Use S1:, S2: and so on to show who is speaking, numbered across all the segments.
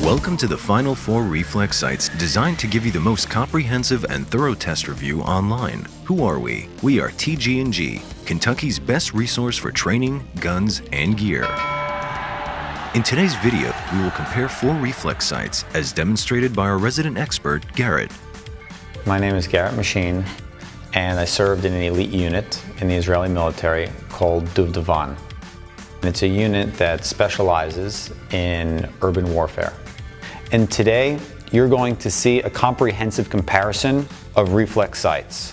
S1: Welcome to the final 4 Reflex sites designed to give you the most comprehensive and thorough test review online. Who are we? We are TG&G, Kentucky's best resource for training, guns, and gear. In today's video, we will compare 4 Reflex sights as demonstrated by our resident expert, Garrett.
S2: My name is Garrett Machine, and I served in an elite unit in the Israeli military called Duvdevan. It's a unit that specializes in urban warfare. And today, you're going to see a comprehensive comparison of Reflex sights.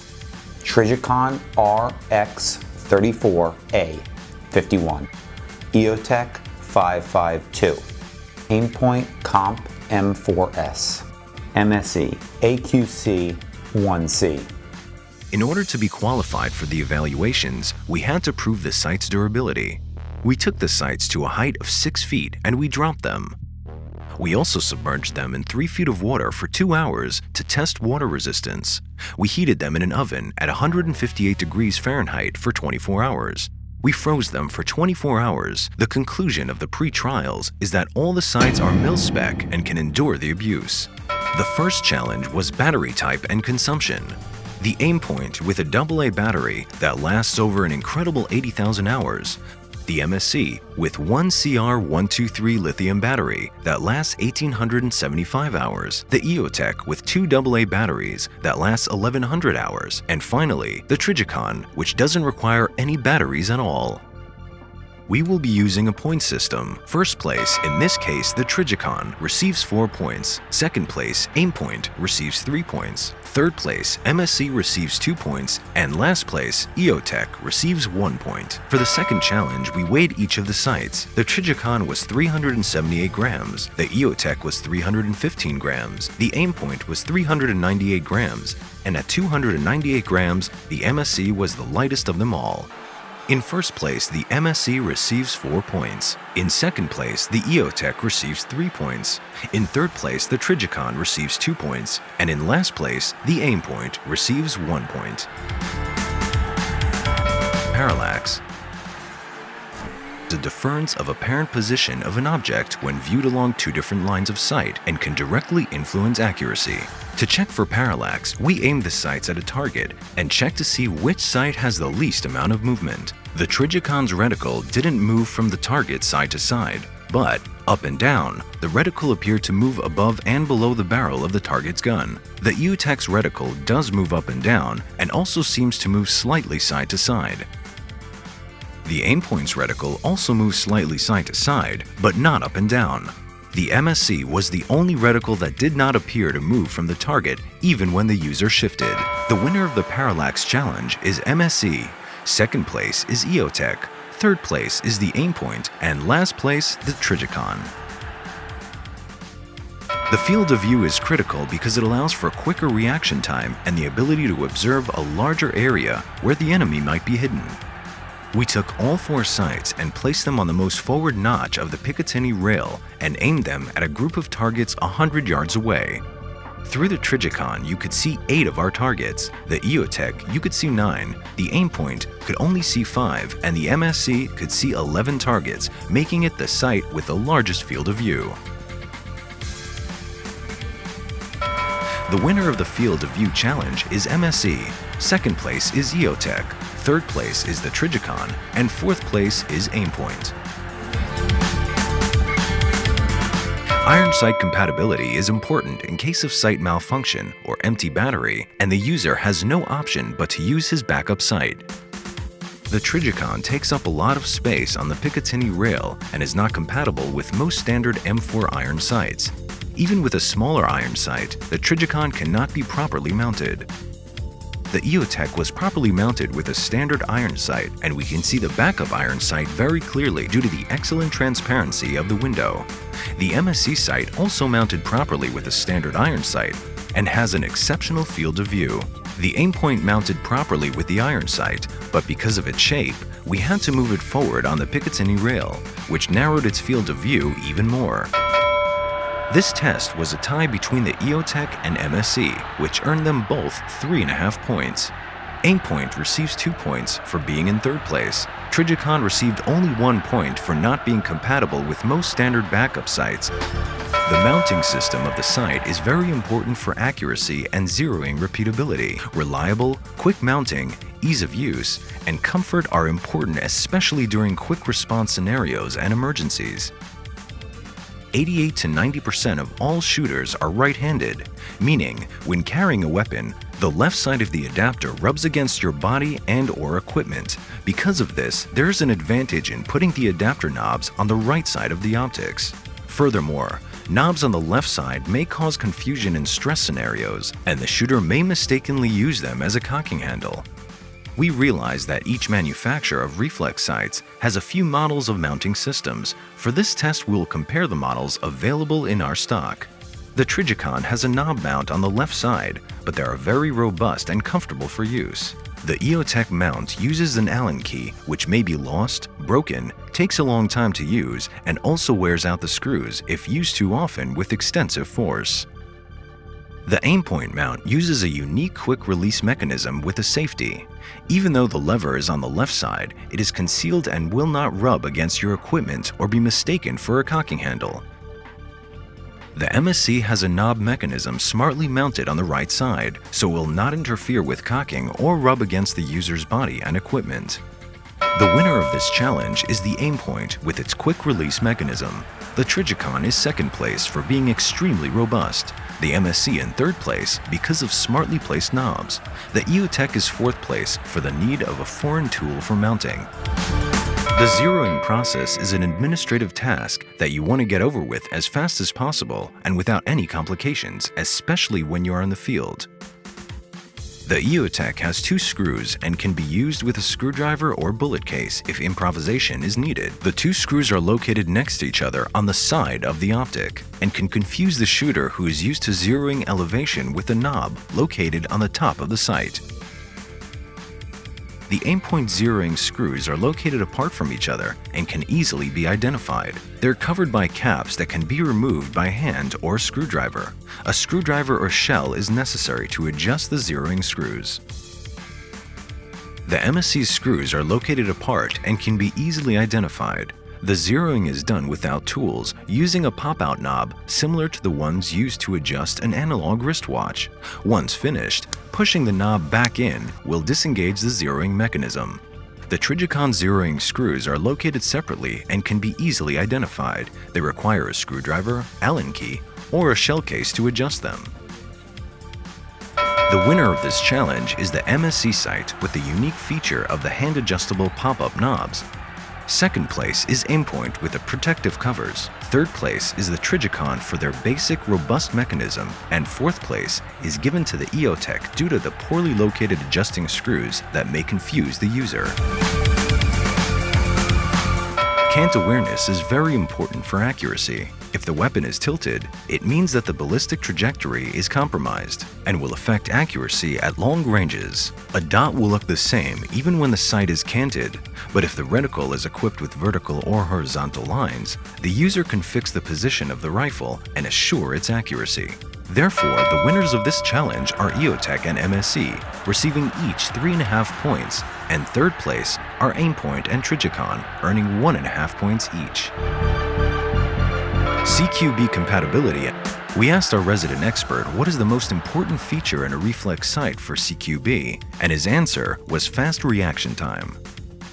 S2: Trijicon RX34A 51, EOTech 552, Aimpoint Comp M4S, MSE AQC 1C.
S1: In order to be qualified for the evaluations, we had to prove the sight's durability. We took the sights to a height of 6 feet and we dropped them. We also submerged them in 3 feet of water for 2 hours to test water resistance. We heated them in an oven at 158 degrees Fahrenheit for 24 hours. We froze them for 24 hours. The conclusion of the pre-trials is that all the sights are Mil-Spec and can endure the abuse. The first challenge was battery type and consumption. The Aimpoint with a AA battery that lasts over an incredible 80,000 hours. The MSE with 1 CR123 lithium battery that lasts 1,875 hours, the EOTech with 2 AA batteries that lasts 1,100 hours, and finally, the Trijicon, which doesn't require any batteries at all. We will be using a point system. First place, in this case the Trijicon, receives 4 points. Second place, Aimpoint, receives 3 points. Third place, MSE receives 2 points. And last place, EOTech, receives 1 point. For the second challenge, we weighed each of the sights. The Trijicon was 378 grams. The EOTech was 315 grams. The Aimpoint was 398 grams. And at 298 grams, the MSE was the lightest of them all. In first place, the MSE receives 4 points. In second place, the EOTech receives 3 points. In third place, the Trijicon receives 2 points. And in last place, the Aimpoint receives 1 point. Parallax. The difference of apparent position of an object when viewed along 2 different lines of sight and can directly influence accuracy. To check for parallax, we aim the sights at a target and check to see which sight has the least amount of movement. The Trijicon's reticle didn't move from the target side to side, but up and down, the reticle appeared to move above and below the barrel of the target's gun. The EOTech's reticle does move up and down and also seems to move slightly side to side. The Aimpoint's reticle also moves slightly side to side, but not up and down. The MSE was the only reticle that did not appear to move from the target even when the user shifted. The winner of the Parallax Challenge is MSE, second place is EOTech, third place is the Aimpoint, and last place the Trijicon. The field of view is critical because it allows for quicker reaction time and the ability to observe a larger area where the enemy might be hidden. We took all 4 sights and placed them on the most forward notch of the Picatinny rail and aimed them at a group of targets 100 yards away. Through the Trijicon, you could see 8 of our targets. The EOTech, you could see 9, the Aimpoint could only see 5, and the MSE could see 11 targets, making it the sight with the largest field of view. The winner of the Field of View Challenge is MSE, second place is EOTech, third place is the Trijicon, and fourth place is Aimpoint. Iron sight compatibility is important in case of sight malfunction or empty battery, and the user has no option but to use his backup sight. The Trijicon takes up a lot of space on the Picatinny rail and is not compatible with most standard M4 iron sights. Even with a smaller iron sight, the Trijicon cannot be properly mounted. The EOTech was properly mounted with a standard iron sight, and we can see the backup iron sight very clearly due to the excellent transparency of the window. The MSE sight also mounted properly with a standard iron sight and has an exceptional field of view. The Aimpoint mounted properly with the iron sight, but because of its shape, we had to move it forward on the Picatinny rail, which narrowed its field of view even more. This test was a tie between the EOTech and MSE, which earned them both 3.5 points. Aimpoint receives 2 points for being in third place. Trijicon received only 1 point for not being compatible with most standard backup sights. The mounting system of the sight is very important for accuracy and zeroing repeatability. Reliable, quick mounting, ease of use, and comfort are important, especially during quick response scenarios and emergencies. 88 to 90% of all shooters are right-handed, meaning when carrying a weapon, the left side of the adapter rubs against your body and/or equipment. Because of this, there's an advantage in putting the adapter knobs on the right side of the optics. Furthermore, knobs on the left side may cause confusion in stress scenarios, and the shooter may mistakenly use them as a cocking handle. We realize that each manufacturer of reflex sights has a few models of mounting systems. For this test, we'll compare the models available in our stock. The Trijicon has a knob mount on the left side, but they are very robust and comfortable for use. The EOTech mount uses an Allen key, which may be lost, broken, takes a long time to use, and also wears out the screws if used too often with extensive force. The aimpoint mount uses a unique quick-release mechanism with a safety. Even though the lever is on the left side, it is concealed and will not rub against your equipment or be mistaken for a cocking handle. The MSC has a knob mechanism smartly mounted on the right side, so it will not interfere with cocking or rub against the user's body and equipment. The winner of this challenge is the aimpoint with its quick-release mechanism. The Trijicon is second place for being extremely robust, the MSC in third place because of smartly placed knobs. The EOTech is fourth place for the need of a foreign tool for mounting. The zeroing process is an administrative task that you want to get over with as fast as possible and without any complications, especially when you are in the field. The EOTech has 2 screws and can be used with a screwdriver or bullet case if improvisation is needed. The 2 screws are located next to each other on the side of the optic and can confuse the shooter who is used to zeroing elevation with a knob located on the top of the sight. The aimpoint zeroing screws are located apart from each other and can easily be identified. They're covered by caps that can be removed by hand or screwdriver. A screwdriver or shell is necessary to adjust the zeroing screws. The MSC screws are located apart and can be easily identified. The zeroing is done without tools, using a pop-out knob similar to the ones used to adjust an analog wristwatch. Once finished, pushing the knob back in will disengage the zeroing mechanism. The Trijicon zeroing screws are located separately and can be easily identified. They require a screwdriver, Allen key, or a shell case to adjust them. The winner of this challenge is the MSC sight with the unique feature of the hand-adjustable pop-up knobs. Second place is Aimpoint with the protective covers. Third place is the Trijicon for their basic, robust mechanism. And fourth place is given to the EOTech due to the poorly located adjusting screws that may confuse the user. Cant awareness is very important for accuracy. If the weapon is tilted, it means that the ballistic trajectory is compromised and will affect accuracy at long ranges. A dot will look the same even when the sight is canted, but if the reticle is equipped with vertical or horizontal lines, the user can fix the position of the rifle and assure its accuracy. Therefore, the winners of this challenge are EOTech and MSC, receiving each 3.5 points, and third place are Aimpoint and Trijicon, earning 1.5 points each. CQB compatibility. We asked our resident expert what is the most important feature in a reflex sight for CQB, and his answer was fast reaction time.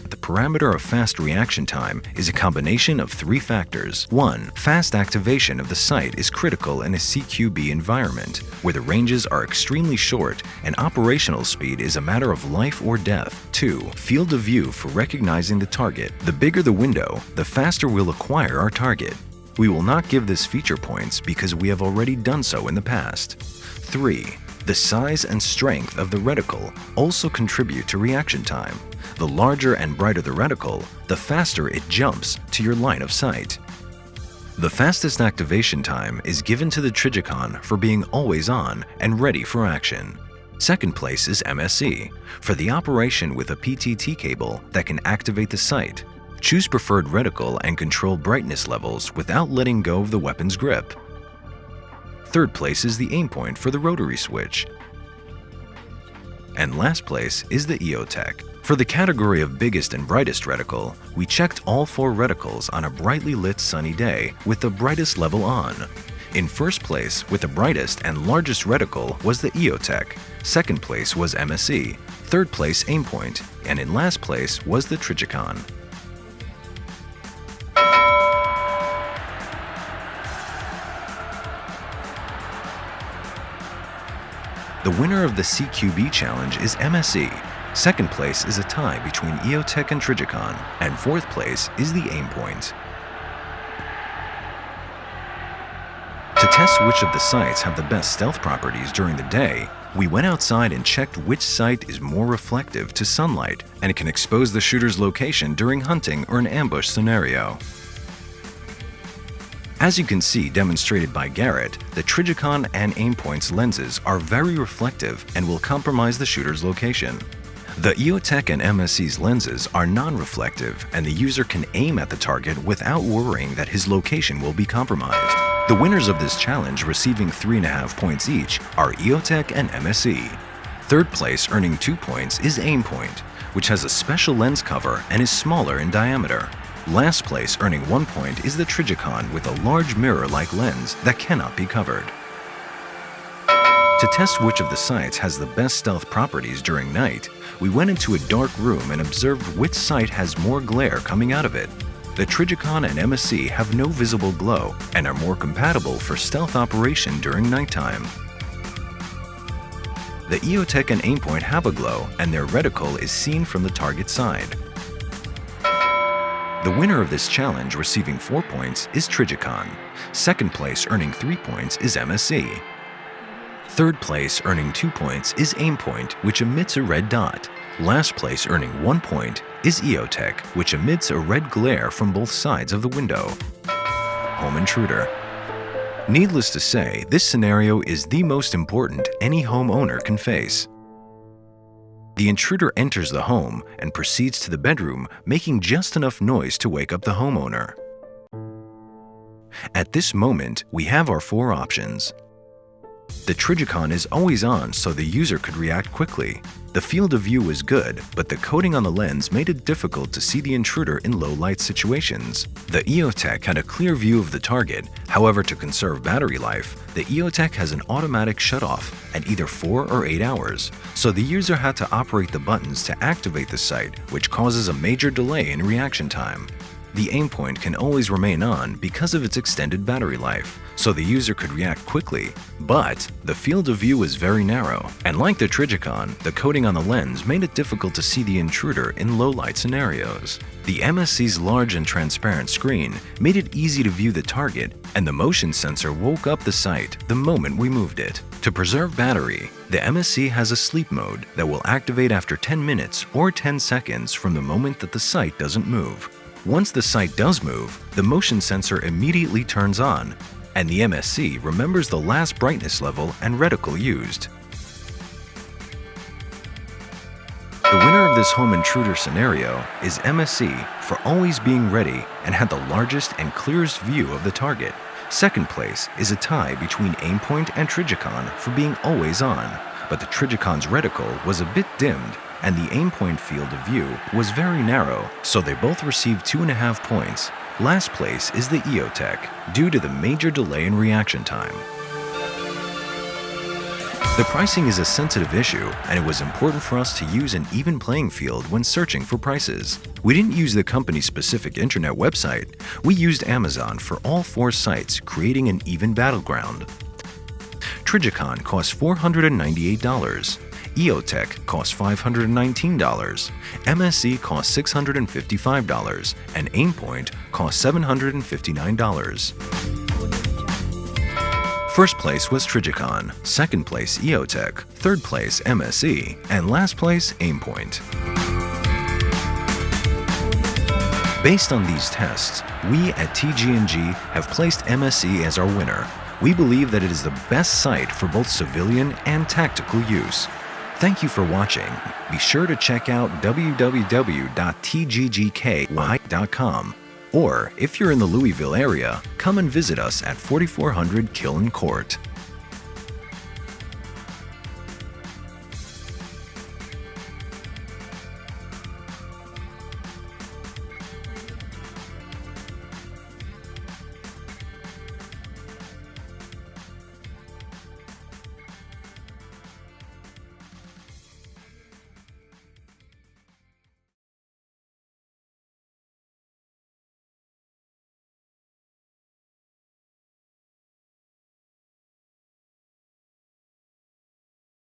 S1: The parameter of fast reaction time is a combination of 3 factors. 1. Fast activation of the sight is critical in a CQB environment, where the ranges are extremely short and operational speed is a matter of life or death. 2. Field of view for recognizing the target. The bigger the window, the faster we'll acquire our target. We will not give this feature points because we have already done so in the past. 3. The size and strength of the reticle also contribute to reaction time. The larger and brighter the reticle, the faster it jumps to your line of sight. The fastest activation time is given to the Trijicon for being always on and ready for action. Second place is MSC, for the operation with a PTT cable that can activate the sight. Choose preferred reticle and control brightness levels without letting go of the weapon's grip. Third place is the Aimpoint for the rotary switch. And last place is the EOTech. For the category of biggest and brightest reticle, we checked all 4 reticles on a brightly lit sunny day with the brightest level on. In first place, with the brightest and largest reticle, was the EOTech. Second place was MSE. Third place Aimpoint. And in last place was the Trijicon. The winner of the CQB challenge is MSE. Second place is a tie between EOTech and Trijicon, and fourth place is the Aimpoint. To test which of the sights have the best stealth properties during the day, we went outside and checked which sight is more reflective to sunlight and it can expose the shooter's location during hunting or an ambush scenario. As you can see demonstrated by Garrett, the Trijicon and Aimpoint's lenses are very reflective and will compromise the shooter's location. The EOTech and MSE's lenses are non-reflective and the user can aim at the target without worrying that his location will be compromised. The winners of this challenge receiving 3.5 points each are EOTech and MSE. Third place earning 2 points is Aimpoint, which has a special lens cover and is smaller in diameter. Last place earning 1 point is the Trijicon with a large mirror-like lens that cannot be covered. To test which of the sights has the best stealth properties during night, we went into a dark room and observed which sight has more glare coming out of it. The Trijicon and MSE have no visible glow and are more compatible for stealth operation during nighttime. The EOTech and Aimpoint have a glow and their reticle is seen from the target side. The winner of this challenge receiving 4 points is Trijicon. Second place earning 3 points is MSE. Third place earning 2 points is Aimpoint, which emits a red dot. Last place earning 1 point is EOTech, which emits a red glare from both sides of the window. Home intruder. Needless to say, this scenario is the most important any homeowner can face. The intruder enters the home and proceeds to the bedroom, making just enough noise to wake up the homeowner. At this moment, we have our 4 options. The Trijicon is always on so the user could react quickly. The field of view was good, but the coating on the lens made it difficult to see the intruder in low light situations. The EOTech had a clear view of the target, however to conserve battery life, the EOTech has an automatic shutoff at either 4 or 8 hours, so the user had to operate the buttons to activate the sight, which causes a major delay in reaction time. The Aimpoint can always remain on because of its extended battery life, so the user could react quickly, but the field of view is very narrow, and like the Trijicon, the coating on the lens made it difficult to see the intruder in low-light scenarios. The MSE's large and transparent screen made it easy to view the target, and the motion sensor woke up the sight the moment we moved it. To preserve battery, the MSE has a sleep mode that will activate after 10 minutes or 10 seconds from the moment that the sight doesn't move. Once the sight does move, the motion sensor immediately turns on, and the MSE remembers the last brightness level and reticle used. The winner of this home intruder scenario is MSE for always being ready and had the largest and clearest view of the target. Second place is a tie between Aimpoint and Trijicon for being always on, but the Trigicon's reticle was a bit dimmed and the Aimpoint field of view was very narrow, so they both received 2.5 points. Last place is the EOTech, due to the major delay in reaction time. The pricing is a sensitive issue, and it was important for us to use an even playing field when searching for prices. We didn't use the company's specific internet website. We used Amazon for all 4 sites, creating an even battleground. Trijicon cost $498. EOTech cost $519, MSE cost $655, and Aimpoint cost $759. First place was Trijicon, second place EOTech, third place MSE, and last place Aimpoint. Based on these tests, we at TG&G have placed MSE as our winner. We believe that it is the best sight for both civilian and tactical use. Thank you for watching. Be sure to check out www.tggky.com, or if you're in the Louisville area, come and visit us at 4400 Killen Court.